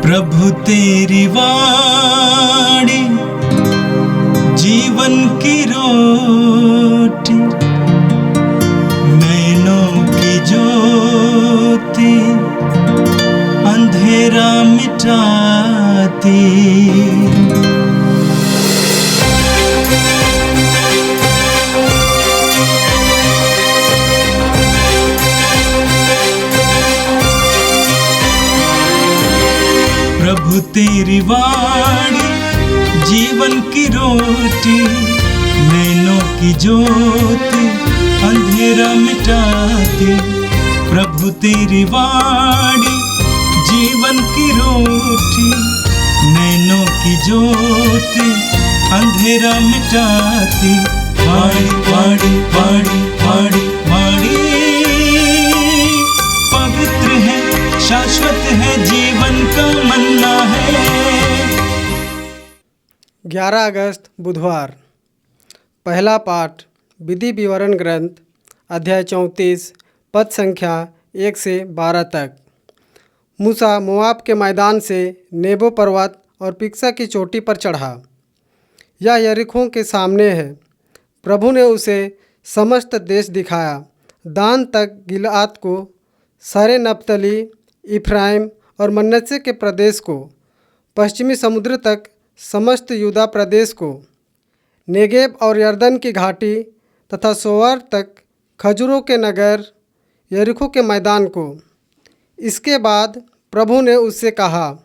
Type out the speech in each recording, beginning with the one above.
प्रभु तेरी वाणी जीवन की रोटी, नैनों की ज्योति अंधेरा मिटाती। प्रभु तेरी वाणी जीवन की रोटी, नैनों की ज्योति अंधेरा मिटाती। प्रभु तेरी वाणी जीवन की रोटी, नैनों की ज्योति अंधेरा मिटाती। वाणी वाणी वाणी वाणी वाणी पवित्र है, शाश्वत है, जीवन का मन्ना है। 11 अगस्त बुधवार। पहला पाठ विधि विवरण ग्रंथ अध्याय 34 पद संख्या 1 से 12 तक। मूसा मोआब के मैदान से नेबो पर्वत और पिक्सा की चोटी पर चढ़ा। यह यरीहो के सामने है। प्रभु ने उसे समस्त देश दिखाया, दान तक गिलाद को, सारे नप्तली, इफ्राइम और मनश्शे के प्रदेश को, पश्चिमी समुद्र तक समस्त यूदा प्रदेश को, नेगेब और यरदन की घाटी तथा सोअर तक खजूरों के नगर यरीहो के मैदान को। इसके बाद प्रभु ने उससे कहा,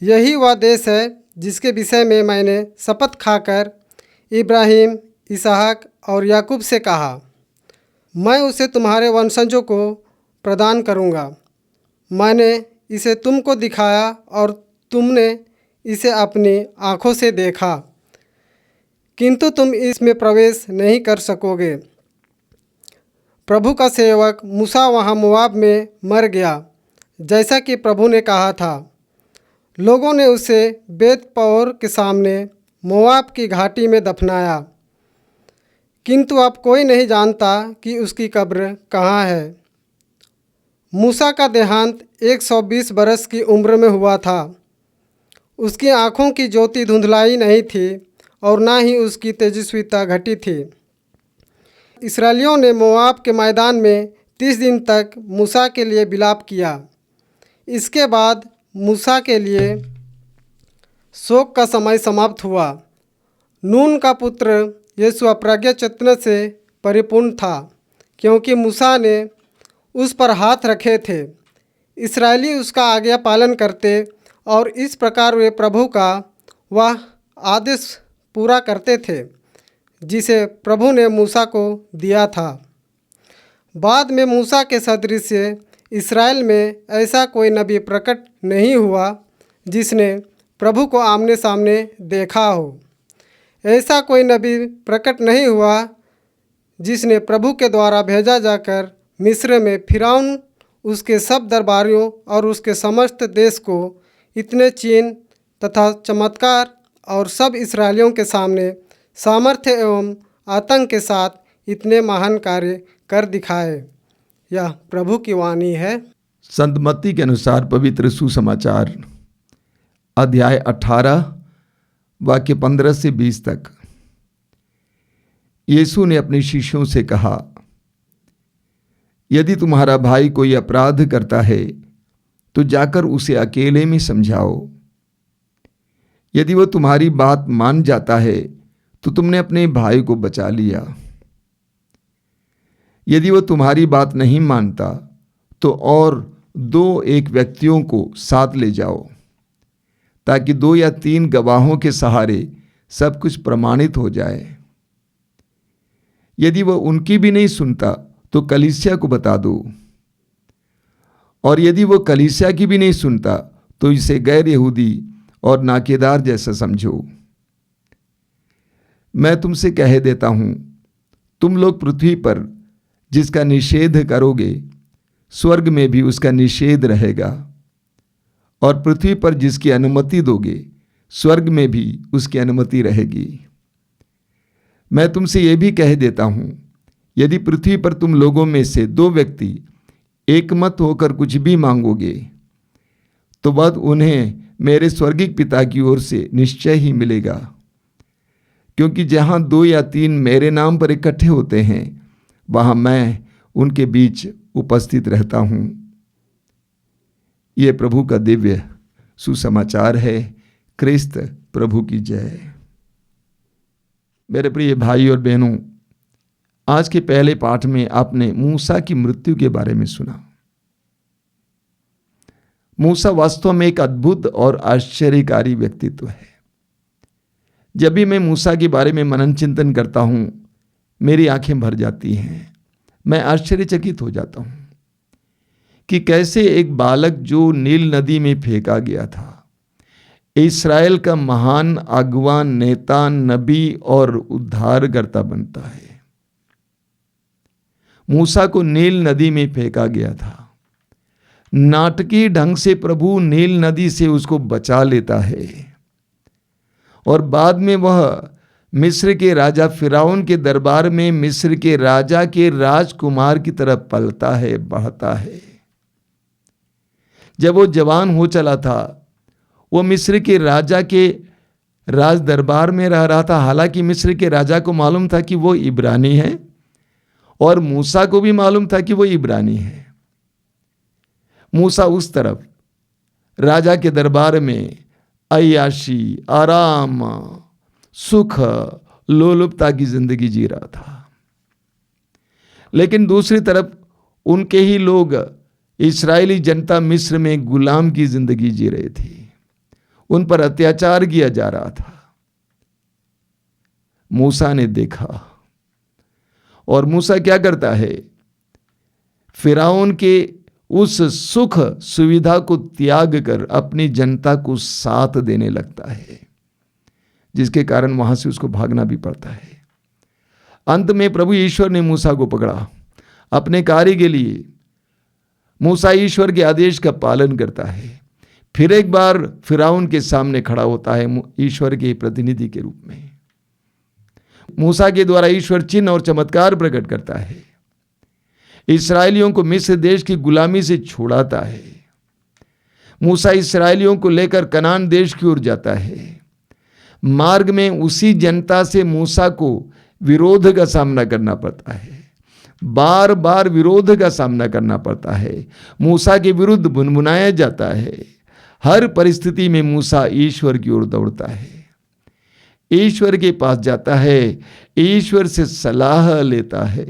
यही वह देश है जिसके विषय में मैंने शपथ खाकर इब्राहिम, इसहाक और याकूब से कहा, मैं उसे तुम्हारे वंशजों को प्रदान करूँगा। मैंने इसे तुमको दिखाया और तुमने इसे अपनी आँखों से देखा, किंतु तुम इसमें प्रवेश नहीं कर सकोगे। प्रभु का सेवक मूसा वहाँ मोआब में मर गया, जैसा कि प्रभु ने कहा था। लोगों ने उसे बेत पओर के सामने मोआब की घाटी में दफनाया, किंतु अब कोई नहीं जानता कि उसकी कब्र कहाँ है। मूसा का देहांत 120 बरस की उम्र में हुआ था। उसकी आँखों की ज्योति धुंधलाई नहीं थी और ना ही उसकी तेजस्विता घटी थी। इस्राएलियों ने मोआब के मैदान में 30 दिन तक मूसा के लिए विलाप किया। इसके बाद मूसा के लिए शोक का समय समाप्त हुआ। नून का पुत्र यीशु प्रज्ञा चेतना से परिपूर्ण था, क्योंकि मूसा ने उस पर हाथ रखे थे। इस्राएली उसका आज्ञा पालन करते और इस प्रकार वे प्रभु का वह आदेश पूरा करते थे जिसे प्रभु ने मूसा को दिया था। बाद में मूसा के सदृश इस्राएल में ऐसा कोई नबी प्रकट नहीं हुआ जिसने प्रभु को आमने सामने देखा हो। ऐसा कोई नबी प्रकट नहीं हुआ जिसने प्रभु के द्वारा भेजा जाकर मिस्र में फिरौन, उसके सब दरबारियों और उसके समस्त देश को इतने चिन्ह तथा चमत्कार और सब इस्राएलियों के सामने सामर्थ्य एवं आतंक के साथ इतने महान कार्य कर दिखाए। यह प्रभु की वाणी है। संत मत्ती के अनुसार पवित्र सुसमाचार अध्याय 18 वाक्य 15 से 20 तक। यीशु ने अपने शिष्यों से कहा, यदि तुम्हारा भाई कोई अपराध करता है तो जाकर उसे अकेले में समझाओ। यदि वह तुम्हारी बात मान जाता है तो तुमने अपने भाई को बचा लिया। यदि वह तुम्हारी बात नहीं मानता तो और 2-1 व्यक्तियों को साथ ले जाओ, ताकि 2 या 3 गवाहों के सहारे सब कुछ प्रमाणित हो जाए। यदि वह उनकी भी नहीं सुनता तो कलीसिया को बता दो, और यदि वो कलीसिया की भी नहीं सुनता तो इसे गैर यहूदी और नाकेदार जैसा समझो। मैं तुमसे कह देता हूं, तुम लोग पृथ्वी पर जिसका निषेध करोगे, स्वर्ग में भी उसका निषेध रहेगा, और पृथ्वी पर जिसकी अनुमति दोगे, स्वर्ग में भी उसकी अनुमति रहेगी। मैं तुमसे यह भी कह देता हूं, यदि पृथ्वी पर तुम लोगों में से 2 व्यक्ति एकमत होकर कुछ भी मांगोगे तो वह उन्हें मेरे स्वर्गिक पिता की ओर से निश्चय ही मिलेगा। क्योंकि जहाँ 2 या 3 मेरे नाम पर इकट्ठे होते हैं, वहाँ मैं उनके बीच उपस्थित रहता हूँ। ये प्रभु का दिव्य सुसमाचार है। क्रिस्त प्रभु की जय। मेरे प्रिय भाई और बहनों, आज के पहले पाठ में आपने मूसा की मृत्यु के बारे में सुना। मूसा वास्तव में एक अद्भुत और आश्चर्यकारी व्यक्तित्व है। जब भी मैं मूसा के बारे में मनन चिंतन करता हूं, मेरी आंखें भर जाती हैं। मैं आश्चर्यचकित हो जाता हूं कि कैसे एक बालक जो नील नदी में फेंका गया था, इस्राएल का महान अगवा, नेता, नबी और उद्धारकर्ता बनता है। मूसा को नील नदी में फेंका गया था। नाटकीय ढंग से प्रभु नील नदी से उसको बचा लेता है और बाद में वह मिस्र के राजा फिरौन के दरबार में मिस्र के राजा के राजकुमार की तरफ पलता है, बढ़ता है। जब वो जवान हो चला था, वो मिस्र के राजा के राज दरबार में रह रहा था। हालांकि मिस्र के राजा को मालूम था कि वो इब्रानी है और मूसा को भी मालूम था कि वो इब्रानी है। मूसा उस तरफ राजा के दरबार में अय्याशी, आराम, सुख, लोलुपता की जिंदगी जी रहा था। लेकिन दूसरी तरफ उनके ही लोग, इस्राएली जनता, मिस्र में गुलाम की जिंदगी जी रहे थे। उन पर अत्याचार किया जा रहा था। मूसा ने देखा और मूसा क्या करता है? फिरौन के उस सुख सुविधा को त्याग कर अपनी जनता को साथ देने लगता है, जिसके कारण वहां से उसको भागना भी पड़ता है। अंत में प्रभु ईश्वर ने मूसा को पकड़ा अपने कार्य के लिए। मूसा ईश्वर के आदेश का पालन करता है। फिर एक बार फिरौन के सामने खड़ा होता है ईश्वर के प्रतिनिधि के रूप में। मूसा के द्वारा ईश्वर चिन्ह और चमत्कार प्रकट करता है। इस्राएलियों को मिस्र देश की गुलामी से छुड़ाता है। मूसा इस्राएलियों को लेकर कनान देश की ओर जाता है। मार्ग में उसी जनता से मूसा को विरोध का सामना करना पड़ता है। बार बार विरोध का सामना करना पड़ता है। मूसा के विरुद्ध बुनबुनाया जाता है। हर परिस्थिति में मूसा ईश्वर की ओर दौड़ता है, ईश्वर के पास जाता है, ईश्वर से सलाह लेता है।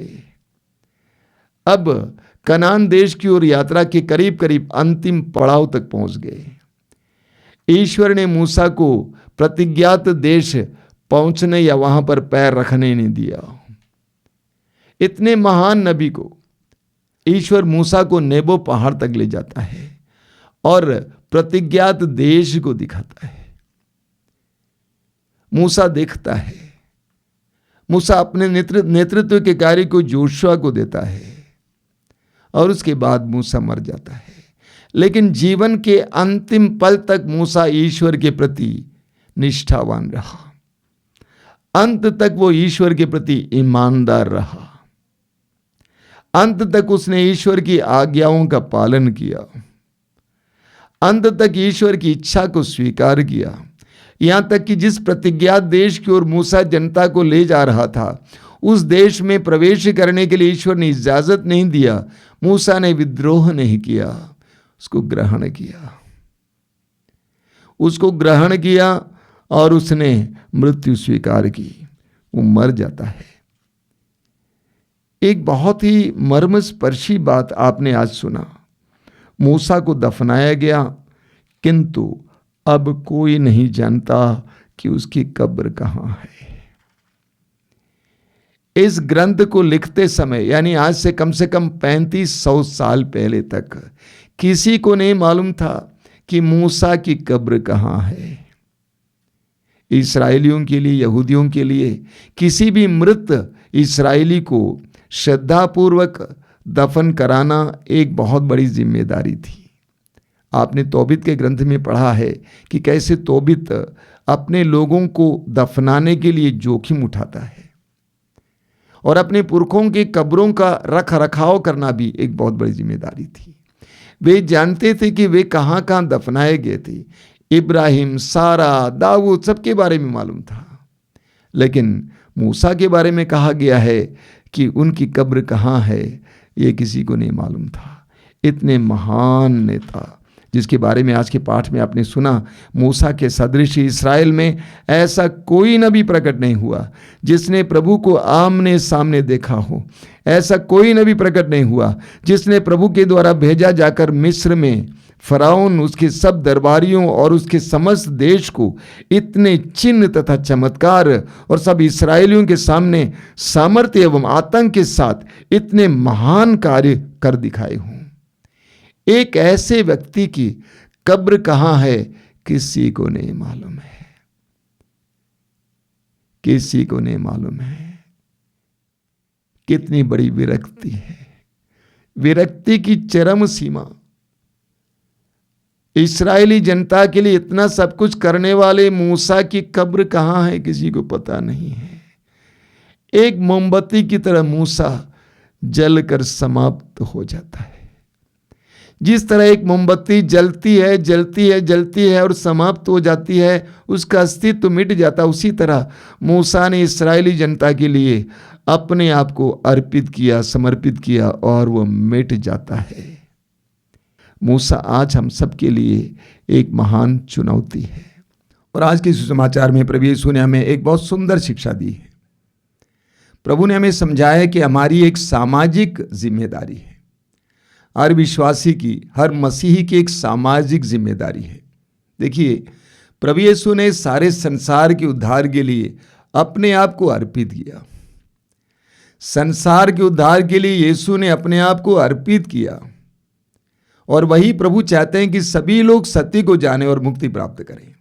अब कनान देश की ओर यात्रा के करीब करीब अंतिम पड़ाव तक पहुंच गए। ईश्वर ने मूसा को प्रतिज्ञात देश पहुंचने या वहां पर पैर रखने नहीं दिया। इतने महान नबी को ईश्वर मूसा को नेबो पहाड़ तक ले जाता है और प्रतिज्ञात देश को दिखाता है। मूसा देखता है। मूसा अपने नेतृत्व के कार्य को जोशुआ को देता है और उसके बाद मूसा मर जाता है। लेकिन जीवन के अंतिम पल तक मूसा ईश्वर के प्रति निष्ठावान रहा। अंत तक वो ईश्वर के प्रति ईमानदार रहा। अंत तक उसने ईश्वर की आज्ञाओं का पालन किया। अंत तक ईश्वर की इच्छा को स्वीकार किया। यहां तक कि जिस प्रतिज्ञात देश की ओर मूसा जनता को ले जा रहा था, उस देश में प्रवेश करने के लिए ईश्वर ने इजाजत नहीं दिया। मूसा ने विद्रोह नहीं किया, उसको ग्रहण किया। उसको ग्रहण किया और उसने मृत्यु स्वीकार की। वो मर जाता है। एक बहुत ही मर्मस्पर्शी बात आपने आज सुना। मूसा को दफनाया गया, किंतु अब कोई नहीं जानता कि उसकी कब्र कहां है। इस ग्रंथ को लिखते समय, यानी आज से कम 3500 साल पहले तक, किसी को नहीं मालूम था कि मूसा की कब्र कहां है। इस्राएलियों के लिए, यहूदियों के लिए किसी भी मृत इस्राएली को श्रद्धापूर्वक दफन कराना एक बहुत बड़ी जिम्मेदारी थी। आपने तौबीत के ग्रंथ में पढ़ा है कि कैसे तौबीत अपने लोगों को दफनाने के लिए जोखिम उठाता है और अपने पुरखों की कब्रों का रख रखाव करना भी एक बहुत बड़ी जिम्मेदारी थी। वे जानते थे कि वे कहाँ कहाँ दफनाए गए थे। इब्राहिम, सारा, दाऊद, सबके बारे में मालूम था। लेकिन मूसा के बारे में कहा गया है कि उनकी कब्र कहाँ है, ये किसी को नहीं मालूम था। इतने महान नेता जिसके बारे में आज के पाठ में आपने सुना, मूसा के सदृश इस्राएल में ऐसा कोई नबी प्रकट नहीं हुआ जिसने प्रभु को आमने सामने देखा हो। ऐसा कोई नबी प्रकट नहीं हुआ जिसने प्रभु के द्वारा भेजा जाकर मिस्र में फराउन, उसके सब दरबारियों और उसके समस्त देश को इतने चिन्ह तथा चमत्कार और सब इस्राएलियों के सामने सामर्थ्य एवं आतंक के साथ इतने महान कार्य कर दिखाए हों। एक ऐसे व्यक्ति की कब्र कहाँ है, किसी को नहीं मालूम है, किसी को नहीं मालूम है। कितनी बड़ी विरक्ति है, विरक्ति की चरम सीमा। इस्राएली जनता के लिए इतना सब कुछ करने वाले मूसा की कब्र कहाँ है, किसी को पता नहीं है। एक मोमबत्ती की तरह मूसा जलकर समाप्त हो जाता है। जिस तरह एक मोमबत्ती जलती है, जलती है, जलती है और समाप्त हो जाती है, उसका अस्तित्व मिट जाता, उसी तरह मूसा ने इस्राएली जनता के लिए अपने आप को अर्पित किया, समर्पित किया और वह मिट जाता है। मूसा आज हम सबके लिए एक महान चुनौती है। और आज के सुसमाचार में प्रभु यीशु ने हमें एक बहुत सुंदर शिक्षा दी है। प्रभु ने हमें समझाया कि हमारी एक सामाजिक जिम्मेदारी है। हर विश्वासी की, हर मसीही की एक सामाजिक जिम्मेदारी है। देखिए, प्रभु यीशु ने सारे संसार के उद्धार के लिए अपने आप को अर्पित किया। संसार के उद्धार के लिए यीशु ने अपने आप को अर्पित किया और वही प्रभु चाहते हैं कि सभी लोग सत्य को जाने और मुक्ति प्राप्त करें।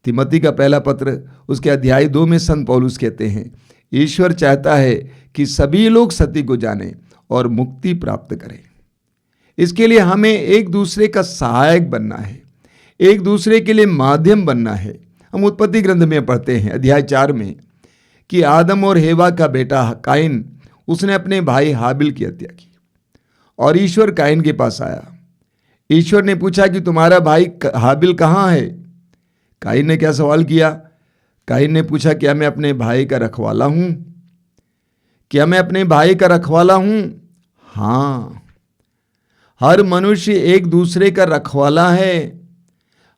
तिमोथी का पहला पत्र उसके अध्याय 2 में संत पौलुस कहते हैं, ईश्वर चाहता है कि सभी लोग सत्य को जाने और मुक्ति प्राप्त करें। इसके लिए हमें एक दूसरे का सहायक बनना है, एक दूसरे के लिए माध्यम बनना है। हम उत्पत्ति ग्रंथ में पढ़ते हैं अध्याय 4 में कि आदम और हेवा का बेटा काइन, उसने अपने भाई हाबिल की हत्या की और ईश्वर काइन के पास आया। ईश्वर ने पूछा कि तुम्हारा भाई हाबिल कहाँ है? काइन ने क्या सवाल किया? काइन ने पूछा, क्या मैं अपने भाई का रखवाला हूं? क्या मैं अपने भाई का रखवाला हूं? हाँ, हर मनुष्य एक दूसरे का रखवाला है।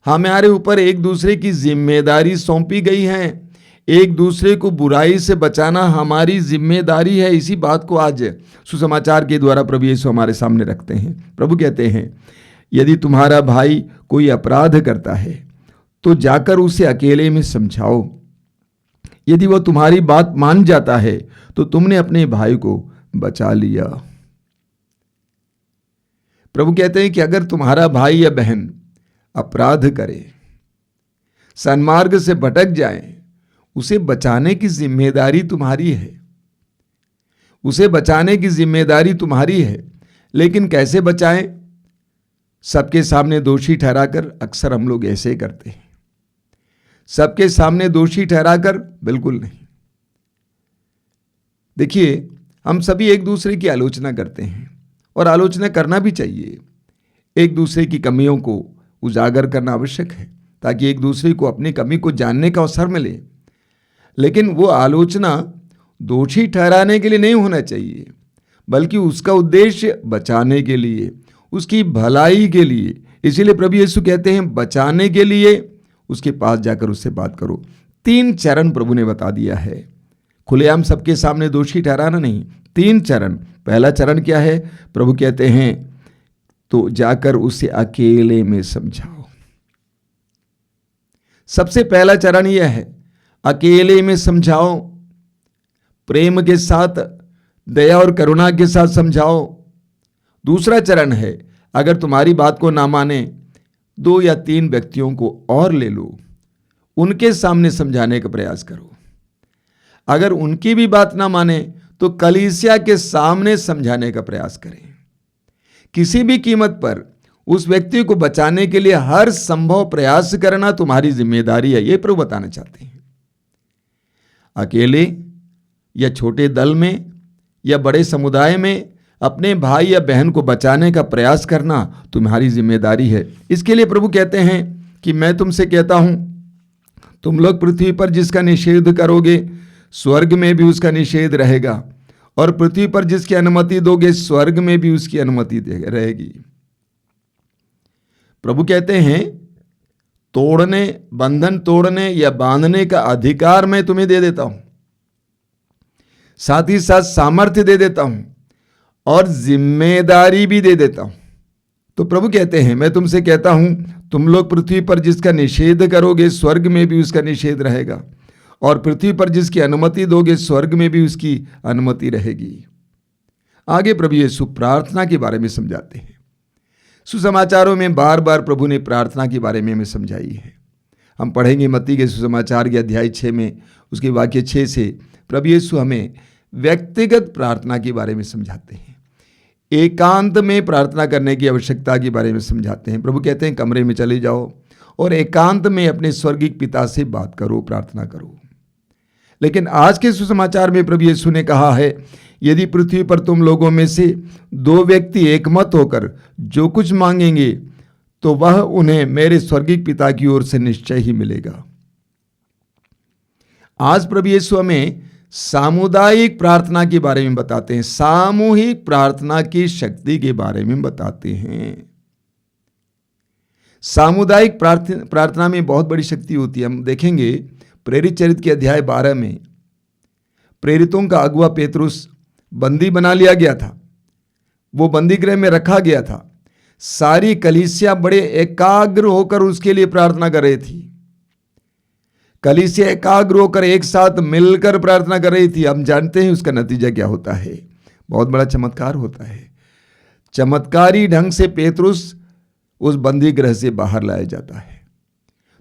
हमारे ऊपर एक दूसरे की जिम्मेदारी सौंपी गई है। एक दूसरे को बुराई से बचाना हमारी जिम्मेदारी है। इसी बात को आज सुसमाचार के द्वारा प्रभु यीशु हमारे सामने रखते हैं। प्रभु कहते हैं, यदि तुम्हारा भाई कोई अपराध करता है तो जाकर उसे अकेले में समझाओ। यदि वह तुम्हारी बात मान जाता है तो तुमने अपने भाई को बचा लिया। प्रभु कहते हैं कि अगर तुम्हारा भाई या बहन अपराध करे, सन्मार्ग से भटक जाए, उसे बचाने की जिम्मेदारी तुम्हारी है। उसे बचाने की जिम्मेदारी तुम्हारी है। लेकिन कैसे बचाएं? सबके सामने दोषी ठहराकर? अक्सर हम लोग ऐसे करते हैं। सबके सामने दोषी ठहराकर? बिल्कुल नहीं। देखिए, हम सभी एक दूसरे की आलोचना करते हैं और आलोचना करना भी चाहिए। एक दूसरे की कमियों को उजागर करना आवश्यक है ताकि एक दूसरे को अपनी कमी को जानने का अवसर मिले। लेकिन वो आलोचना दोषी ठहराने के लिए नहीं होना चाहिए, बल्कि उसका उद्देश्य बचाने के लिए, उसकी भलाई के लिए। इसीलिए प्रभु यीशु कहते हैं, बचाने के लिए उसके पास जाकर उससे बात करो। 3 चरण प्रभु ने बता दिया है। खुलेआम सबके सामने दोषी ठहराना नहीं, 3 चरण। पहला चरण क्या है? प्रभु कहते हैं, तो जाकर उसे अकेले में समझाओ। सबसे पहला चरण यह है, अकेले में समझाओ। प्रेम के साथ, दया और करुणा के साथ समझाओ। दूसरा चरण है, अगर तुम्हारी बात को ना माने, 2 या 3 व्यक्तियों को और ले लो, उनके सामने समझाने का प्रयास करो। अगर उनकी भी बात ना माने तो कलीसिया के सामने समझाने का प्रयास करें। किसी भी कीमत पर उस व्यक्ति को बचाने के लिए हर संभव प्रयास करना तुम्हारी जिम्मेदारी है। यह प्रभु बताना चाहते हैं। अकेले या छोटे दल में या बड़े समुदाय में अपने भाई या बहन को बचाने का प्रयास करना तुम्हारी जिम्मेदारी है। इसके लिए प्रभु कहते हैं कि मैं तुमसे कहता हूं, तुम लोग पृथ्वी पर जिसका निषेध करोगे स्वर्ग में भी उसका निषेध रहेगा, और पृथ्वी पर जिसकी अनुमति दोगे स्वर्ग में भी उसकी अनुमति रहेगी। प्रभु कहते हैं तोड़ने, बंधन तोड़ने या बांधने का अधिकार मैं तुम्हें दे देता हूं, साथ ही साथ सामर्थ्य दे देता हूं और जिम्मेदारी भी दे देता हूं। तो प्रभु कहते हैं मैं तुमसे कहता हूं, तुम लोग पृथ्वी पर जिसका निषेध करोगे स्वर्ग में भी उसका निषेध रहेगा, और पृथ्वी पर जिसकी अनुमति दोगे स्वर्ग में भी उसकी अनुमति रहेगी। आगे प्रभु यीशु प्रार्थना के बारे में समझाते हैं। सुसमाचारों में बार बार प्रभु ने प्रार्थना के बारे में हमें समझाई है। हम पढ़ेंगे मत्ती के सुसमाचार के अध्याय 6 में, उसके वाक्य 6 से प्रभु यीशु हमें व्यक्तिगत प्रार्थना के बारे में समझाते हैं, एकांत में प्रार्थना करने की आवश्यकता के बारे में समझाते हैं। प्रभु कहते हैं कमरे में चले जाओ और एकांत में अपने स्वर्गीय पिता से बात करो, प्रार्थना करो। लेकिन आज के सुसमाचार में प्रभु यीशु ने कहा है, यदि पृथ्वी पर तुम लोगों में से 2 व्यक्ति एकमत होकर जो कुछ मांगेंगे तो वह उन्हें मेरे स्वर्गीय पिता की ओर से निश्चय ही मिलेगा। आज प्रभु यीशु हमें सामुदायिक प्रार्थना के बारे में बताते हैं, सामूहिक प्रार्थना की शक्ति के बारे में बताते हैं। सामुदायिक प्रार्थना में बहुत बड़ी शक्ति होती है। हम देखेंगे प्रेरित चरित्र के अध्याय 12 में प्रेरितों का अगुआ पेतरुस बंदी बना लिया गया था, वो बंदी गृह में रखा गया था। सारी कलीसिया बड़े एकाग्र होकर उसके लिए प्रार्थना कर रही थी। कलीसिया एकाग्र होकर एक साथ मिलकर प्रार्थना कर रही थी। हम जानते हैं उसका नतीजा क्या होता है, बहुत बड़ा चमत्कार होता है। चमत्कारी ढंग से पेतरुस उस बंदी गृह से बाहर लाया जाता है।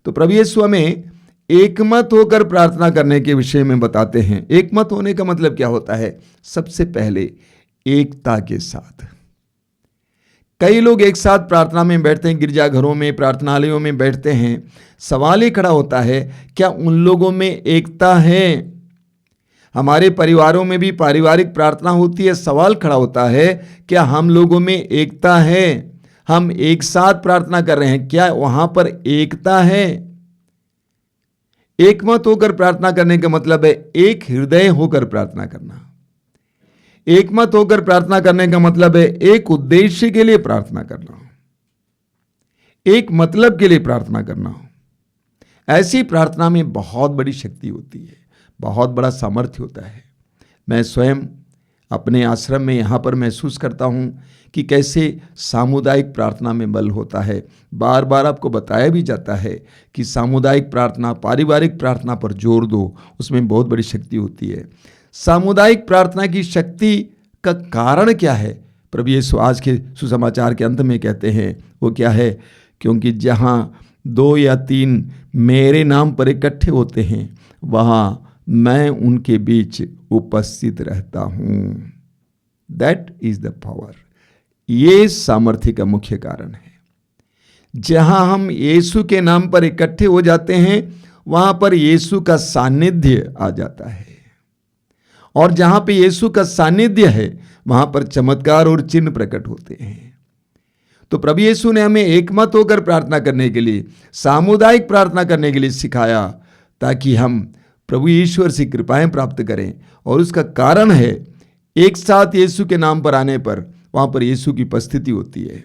तो प्रभु यीशु हमें एकमत होकर प्रार्थना करने के विषय में बताते हैं। एकमत होने का मतलब क्या होता है? सबसे पहले एकता के साथ। कई लोग एक साथ प्रार्थना में बैठते हैं, गिरजाघरों में, प्रार्थनालयों में बैठते हैं। सवाल ये खड़ा होता है, क्या उन लोगों में एकता है? हमारे परिवारों में भी पारिवारिक प्रार्थना होती है। सवाल खड़ा होता है, क्या हम लोगों में एकता है? हम एक साथ प्रार्थना कर रहे हैं, क्या वहां पर एकता है? एकमत होकर प्रार्थना करने का मतलब है एक हृदय होकर प्रार्थना करना। एकमत होकर प्रार्थना करने का मतलब है एक उद्देश्य के लिए प्रार्थना करना, एक मतलब के लिए प्रार्थना करना। ऐसी प्रार्थना में बहुत बड़ी शक्ति होती है, बहुत बड़ा सामर्थ्य होता है। मैं स्वयं अपने आश्रम में यहाँ पर महसूस करता हूँ कि कैसे सामुदायिक प्रार्थना में बल होता है। बार बार आपको बताया भी जाता है कि सामुदायिक प्रार्थना, पारिवारिक प्रार्थना पर जोर दो, उसमें बहुत बड़ी शक्ति होती है। सामुदायिक प्रार्थना की शक्ति का कारण क्या है? प्रभु यीशु आज के सुसमाचार के अंत में कहते हैं, वो क्या है? क्योंकि जहाँ 2 या 3 मेरे नाम पर इकट्ठे होते हैं, वहाँ मैं उनके बीच उपस्थित रहता हूँ। That is the power. ये सामर्थ्य का मुख्य कारण है। जहां हम यीशु के नाम पर इकट्ठे हो जाते हैं, वहां पर यीशु का सानिध्य आ जाता है, और जहां पे यीशु का सानिध्य है वहां पर चमत्कार और चिन्ह प्रकट होते हैं। तो प्रभु यीशु ने हमें एकमत होकर प्रार्थना करने के लिए, सामुदायिक प्रार्थना करने के लिए सिखाया, ताकि हम प्रभु ईश्वर से कृपाएं प्राप्त करें। और उसका कारण है एक साथ यीशु के नाम पर आने पर वहां पर यीशु की उपस्थिति होती है।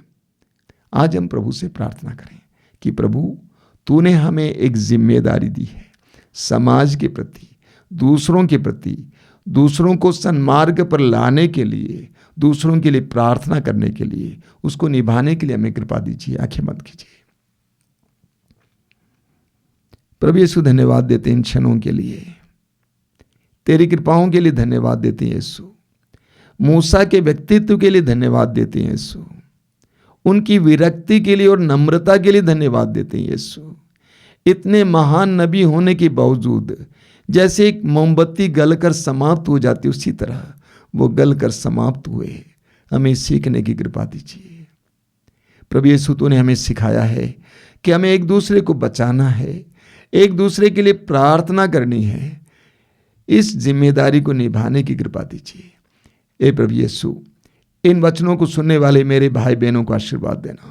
आज हम प्रभु से प्रार्थना करें कि प्रभु तूने हमें एक जिम्मेदारी दी है, समाज के प्रति, दूसरों के प्रति, दूसरों को सन्मार्ग पर लाने के लिए, दूसरों के लिए प्रार्थना करने के लिए, उसको निभाने के लिए हमें कृपा दीजिए। आंखें बंद कीजिए। प्रभु यीशु धन्यवाद देते हैं इन क्षणों के लिए, तेरी कृपाओं के लिए धन्यवाद देते हैं यीशु। मूसा के व्यक्तित्व के लिए धन्यवाद देते हैं यीशु। उनकी विरक्ति के लिए और नम्रता के लिए धन्यवाद देते हैं यीशु। इतने महान नबी होने के बावजूद जैसे एक मोमबत्ती गलकर समाप्त हो जाती, उसी तरह वो गलकर समाप्त हुए। हमें सीखने की कृपा दीजिए। प्रभु यीशु तूने हमें सिखाया है कि हमें एक दूसरे को बचाना है, एक दूसरे के लिए प्रार्थना करनी है। इस जिम्मेदारी को निभाने की कृपा दीजिए। ए प्रभु यीशु, इन वचनों को सुनने वाले मेरे भाई बहनों को आशीर्वाद देना।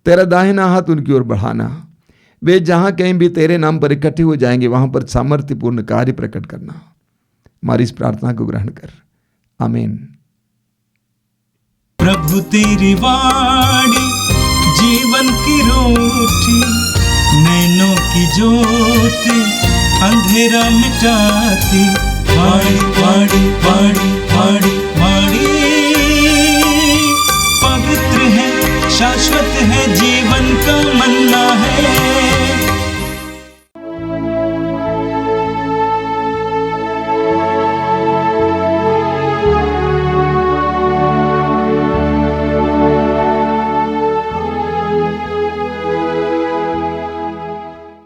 तेरा दाहिना हाथ उनकी ओर बढ़ाना। वे जहां कहीं भी तेरे नाम पर इकट्ठे हो जाएंगे वहां पर सामर्थ्यपूर्ण कार्य प्रकट करना। हमारी इस प्रार्थना को ग्रहण कर, आमीन। प्रभु तेरी वाणी जीवन की रोटी, नैनों की ज्योति अंधेरा मिटाती। वाणी वाणी